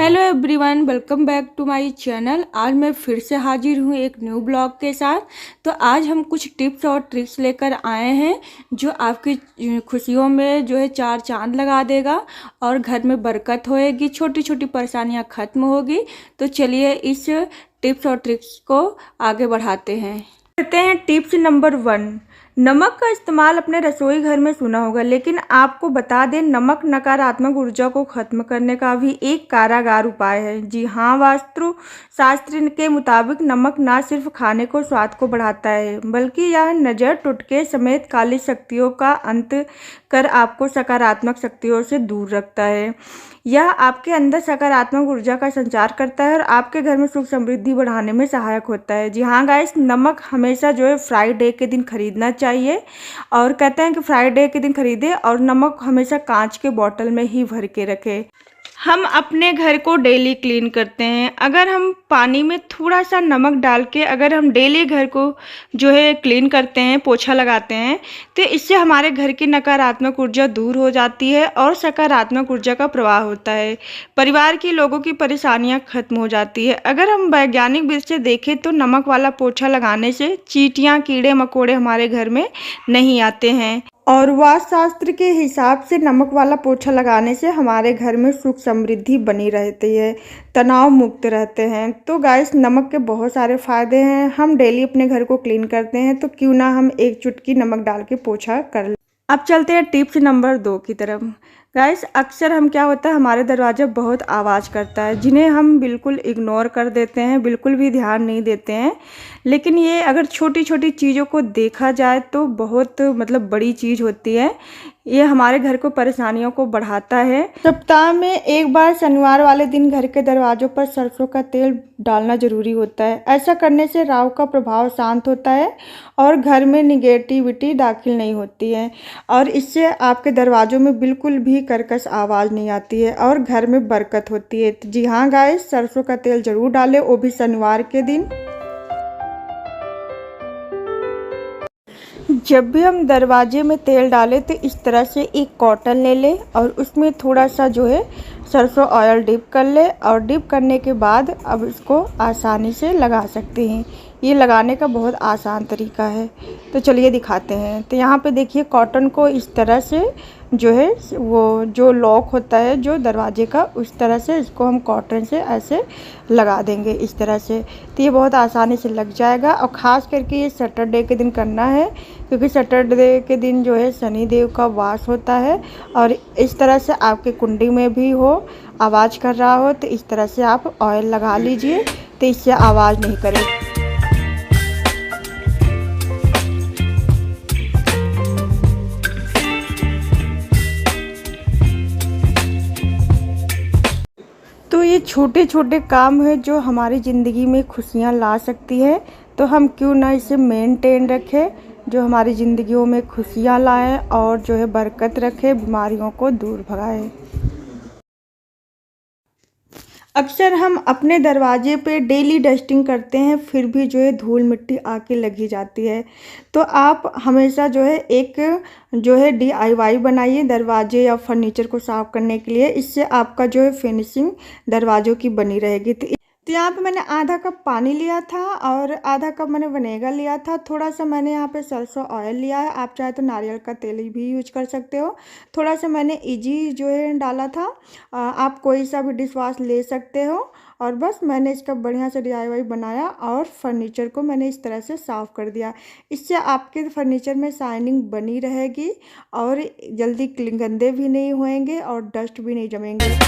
Hello everyone, welcome back to my channel. आज मैं फिर से हाजिर हूँ एक न्यू ब्लॉग के साथ। तो आज हम कुछ टिप्स और ट्रिक्स लेकर आए हैं जो आपकी खुशियों में जो है चार चांद लगा देगा और घर में बरकत होएगी, छोटी छोटी परेशानियाँ खत्म होगी। तो चलिए इस टिप्स और ट्रिक्स को आगे बढ़ाते हैं। करते हैं टिप्स नंबर 1। नमक का इस्तेमाल अपने रसोई घर में सुना होगा, लेकिन आपको बता दें नमक नकारात्मक ऊर्जा को खत्म करने का भी एक कारागार उपाय है। जी हाँ, वास्तु शास्त्र के मुताबिक नमक ना सिर्फ खाने को स्वाद को बढ़ाता है, बल्कि यह नज़र टुटके समेत काली शक्तियों का अंत कर आपको सकारात्मक शक्तियों से दूर रखता है। यह आपके अंदर सकारात्मक ऊर्जा का संचार करता है और आपके घर में सुख समृद्धि बढ़ाने में सहायक होता है। जी हाँ गाइस, नमक हमेशा जो है फ्राइडे के दिन खरीदना चाहिए और कहते हैं कि फ्राइडे के दिन खरीदे और नमक हमेशा कांच के बोतल में ही भर के रखें। हम अपने घर को डेली क्लीन करते हैं। अगर हम पानी में थोड़ा सा नमक डाल के अगर हम डेली घर को जो है क्लीन करते हैं, पोछा लगाते हैं, तो इससे हमारे घर की नकारात्मक ऊर्जा दूर हो जाती है और सकारात्मक ऊर्जा का प्रवाह होता है। परिवार के लोगों की परेशानियां खत्म हो जाती है। अगर हम वैज्ञानिक विधि से देखें तो नमक वाला पोछा लगाने से चींटियाँ कीड़े मकोड़े हमारे घर में नहीं आते हैं और वास्तुशास्त्र के हिसाब से नमक वाला पोछा लगाने से हमारे घर में सुख समृद्धि बनी रहती है, तनाव मुक्त रहते हैं। तो गाइस, नमक के बहुत सारे फ़ायदे हैं। हम डेली अपने घर को क्लीन करते हैं, तो क्यों ना हम एक चुटकी नमक डाल के पोछा कर लें। अब चलते हैं टिप्स नंबर 2 की तरफ। गाइस, अक्सर हम क्या होता है हमारे दरवाज़ा बहुत आवाज़ करता है, जिन्हें हम बिल्कुल इग्नोर कर देते हैं, बिल्कुल भी ध्यान नहीं देते हैं। लेकिन ये अगर छोटी छोटी चीज़ों को देखा जाए तो बहुत बड़ी चीज़ होती है। ये हमारे घर को परेशानियों को बढ़ाता है। सप्ताह में एक बार शनिवार वाले दिन घर के दरवाज़ों पर सरसों का तेल डालना जरूरी होता है। ऐसा करने से राहु का प्रभाव शांत होता है और घर में निगेटिविटी दाखिल नहीं होती है और इससे आपके दरवाज़ों में बिल्कुल भी कर्कश आवाज़ नहीं आती है और घर में बरकत होती है। जी हाँ गाइस, सरसों का तेल जरूर डालें, वो भी शनिवार के दिन। जब भी हम दरवाजे में तेल डालें तो इस तरह से एक कॉटन ले लें और उसमें थोड़ा सा जो है सरसों ऑयल डिप कर ले और डिप करने के बाद अब इसको आसानी से लगा सकते हैं। ये लगाने का बहुत आसान तरीका है, तो चलिए दिखाते हैं। तो यहाँ पे देखिए, कॉटन को इस तरह से जो है वो जो लॉक होता है जो दरवाजे का, उस तरह से इसको हम कॉटन से ऐसे लगा देंगे इस तरह से। तो ये बहुत आसानी से लग जाएगा और ख़ास करके ये सैटरडे के दिन करना है, क्योंकि सैटरडे के दिन जो है शनि देव का वास होता है और इस तरह से आपके कुंडी में भी हो, आवाज़ कर रहा हो, तो इस तरह से आप ऑयल लगा लीजिए, तो इससे आवाज़ नहीं करेगी। तो ये छोटे छोटे काम है जो हमारी ज़िंदगी में खुशियाँ ला सकती है, तो हम क्यों ना इसे मेंटेन रखें, जो हमारी ज़िंदगियों में खुशियाँ लाएं और जो है बरकत रखे, बीमारियों को दूर भगाए। अक्सर हम अपने दरवाजे पे डेली डस्टिंग करते हैं, फिर भी जो है धूल मिट्टी आके लगी जाती है। तो आप हमेशा जो है एक जो है DIY बनाइए दरवाजे या फर्नीचर को साफ़ करने के लिए। इससे आपका जो है फिनिशिंग दरवाज़ों की बनी रहेगी। तो यहाँ पे मैंने आधा कप पानी लिया था और आधा कप मैंने विनेगर लिया था। थोड़ा सा मैंने यहाँ पे सरसों ऑयल लिया है, आप चाहे तो नारियल का तेल भी यूज कर सकते हो। थोड़ा सा मैंने इजी जो है डाला था, आप कोई सा भी डिश वाश ले सकते हो। और बस मैंने इसका बढ़िया से DIY बनाया और फर्नीचर को मैंने इस तरह से साफ़ कर दिया। इससे आपके फर्नीचर में शाइनिंग बनी रहेगी और जल्दी गंदे भी नहीं होएंगे और डस्ट भी नहीं जमेंगे।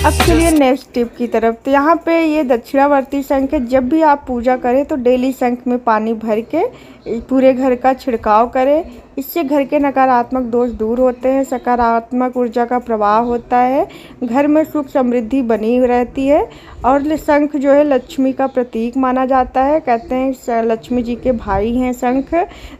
अब चलिए नेक्स्ट टिप की तरफ। तो यहाँ पे ये दक्षिणावर्ती शंख है। जब भी आप पूजा करें तो डेली शंख में पानी भर के पूरे घर का छिड़काव करें। इससे घर के नकारात्मक दोष दूर होते हैं, सकारात्मक ऊर्जा का प्रवाह होता है, घर में सुख समृद्धि बनी रहती है। और शंख जो है लक्ष्मी का प्रतीक माना जाता है। कहते हैं लक्ष्मी जी के भाई हैं शंख,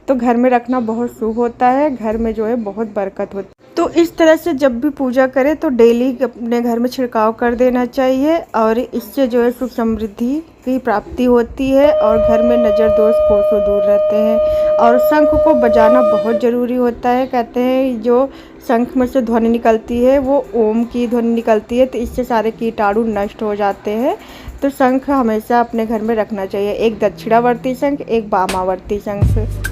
तो घर में रखना बहुत शुभ होता है, घर में जो है बहुत बरकत होती है। तो इस तरह से जब भी पूजा करें तो डेली अपने घर में छिड़काव कर देना चाहिए और इससे जो है सुख समृद्धि की प्राप्ति होती है और घर में नज़र दोष कोसों दूर रहते हैं। और शंख को बजाना बहुत ज़रूरी होता है। कहते हैं जो शंख में से ध्वनि निकलती है वो ओम की ध्वनि निकलती है, तो इससे सारे कीटाणु नष्ट हो जाते हैं। तो शंख हमेशा अपने घर में रखना चाहिए, एक दक्षिणावर्ती शंख, एक वामावर्ती शंख।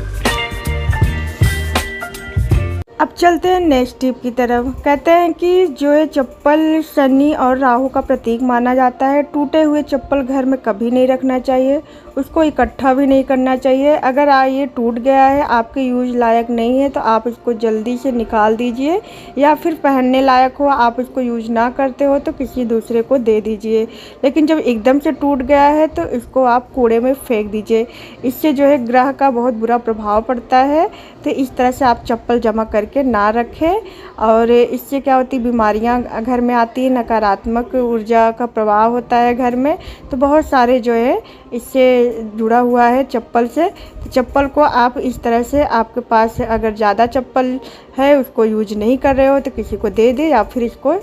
अब चलते हैं नेक्स्ट टिप की तरफ। कहते हैं कि जो है चप्पल शनि और राहु का प्रतीक माना जाता है। टूटे हुए चप्पल घर में कभी नहीं रखना चाहिए, उसको इकट्ठा भी नहीं करना चाहिए। अगर ये टूट गया है, आपके यूज लायक नहीं है, तो आप इसको जल्दी से निकाल दीजिए, या फिर पहनने लायक हो, आप इसको यूज ना करते हो तो किसी दूसरे को दे दीजिए। लेकिन जब एकदम से टूट गया है तो इसको आप कूड़े में फेंक दीजिए। इससे जो है ग्रह का बहुत बुरा प्रभाव पड़ता है। तो इस तरह से आप चप्पल जमा करके ना रखें, और इससे क्या होती बीमारियां घर में आती है, नकारात्मक ऊर्जा का प्रभाव होता है घर में। तो बहुत सारे जो है इससे जुड़ा हुआ है चप्पल से। तो चप्पल को आप इस तरह से, आपके पास अगर ज़्यादा चप्पल है, उसको यूज नहीं कर रहे हो तो किसी को दे दे, या फिर इसको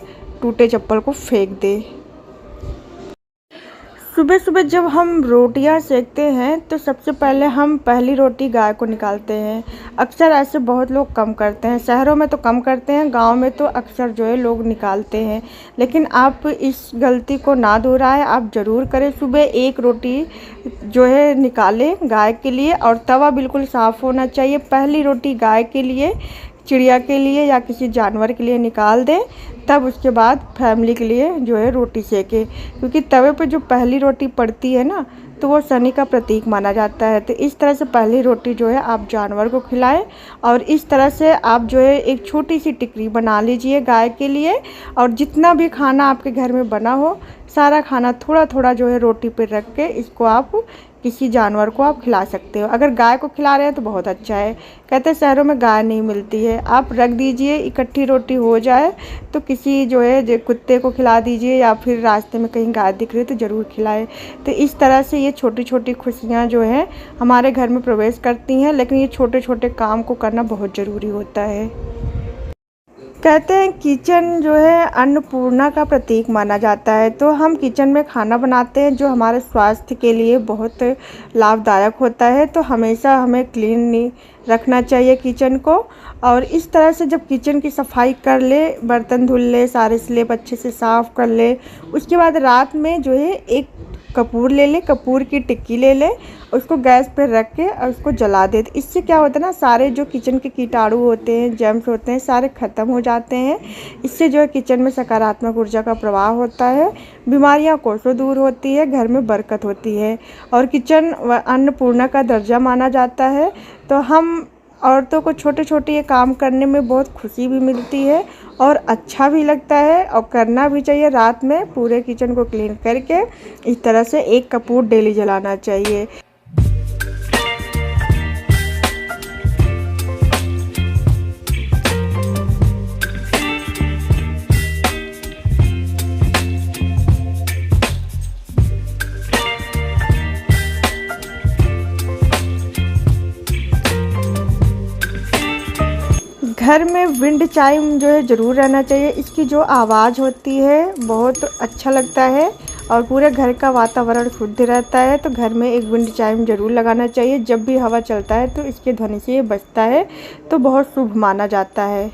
टूटे चप्पल को फेंक दे। सुबह सुबह जब हम रोटियां सेकते हैं तो सबसे पहले हम पहली रोटी गाय को निकालते हैं। अक्सर ऐसे बहुत लोग कम करते हैं, शहरों में तो कम करते हैं, गांव में तो अक्सर जो है लोग निकालते हैं। लेकिन आप इस गलती को ना दोहराएं, आप ज़रूर करें। सुबह एक रोटी जो है निकालें गाय के लिए, और तवा बिल्कुल साफ़ होना चाहिए। पहली रोटी गाय के लिए, चिड़िया के लिए या किसी जानवर के लिए निकाल दें, तब उसके बाद फैमिली के लिए जो है रोटी सेके। क्योंकि तवे पे जो पहली रोटी पड़ती है ना, तो वो शनि का प्रतीक माना जाता है। तो इस तरह से पहली रोटी जो है आप जानवर को खिलाएं, और इस तरह से आप जो है एक छोटी सी टिकरी बना लीजिए गाय के लिए। और जितना भी खाना आपके घर में बना हो, सारा खाना थोड़ा थोड़ा जो है रोटी पे रख के इसको आप किसी जानवर को आप खिला सकते हो। अगर गाय को खिला रहे हैं तो बहुत अच्छा है। कहते हैं शहरों में गाय नहीं मिलती है, आप रख दीजिए, इकट्ठी रोटी हो जाए तो किसी जो है कुत्ते को खिला दीजिए, या फिर रास्ते में कहीं गाय दिख रही है तो ज़रूर खिलाए। तो इस तरह से ये छोटी छोटी खुशियाँ जो हैं हमारे घर में प्रवेश करती हैं। लेकिन ये छोटे छोटे काम को करना बहुत ज़रूरी होता है। कहते हैं किचन जो है अन्नपूर्णा का प्रतीक माना जाता है। तो हम किचन में खाना बनाते हैं जो हमारे स्वास्थ्य के लिए बहुत लाभदायक होता है। तो हमेशा हमें क्लीन रखना चाहिए किचन को। और इस तरह से जब किचन की सफाई कर ले, बर्तन धुल ले, सारे स्लेब अच्छे से साफ़ कर ले, उसके बाद रात में जो है एक कपूर ले ले, कपूर की टिक्की ले ले, उसको गैस पे रख के और उसको जला दे। इससे क्या होता है ना, सारे जो किचन के कीटाणु होते हैं, जर्म्स होते हैं, सारे ख़त्म हो जाते हैं। इससे जो है किचन में सकारात्मक ऊर्जा का प्रवाह होता है, बीमारियां कोसों दूर होती है, घर में बरकत होती है। और किचन अन्नपूर्णा का दर्जा माना जाता है। तो हम औरतों को छोटे छोटे ये काम करने में बहुत खुशी भी मिलती है और अच्छा भी लगता है, और करना भी चाहिए। रात में पूरे किचन को क्लीन करके इस तरह से एक कपूर डेली जलाना चाहिए। घर में विंड चाइम जो है ज़रूर रहना चाहिए। इसकी जो आवाज़ होती है बहुत अच्छा लगता है, और पूरे घर का वातावरण शुद्ध रहता है। तो घर में एक विंड चाइम ज़रूर लगाना चाहिए। जब भी हवा चलता है तो इसके ध्वनि से ये बजता है, तो बहुत शुभ माना जाता है।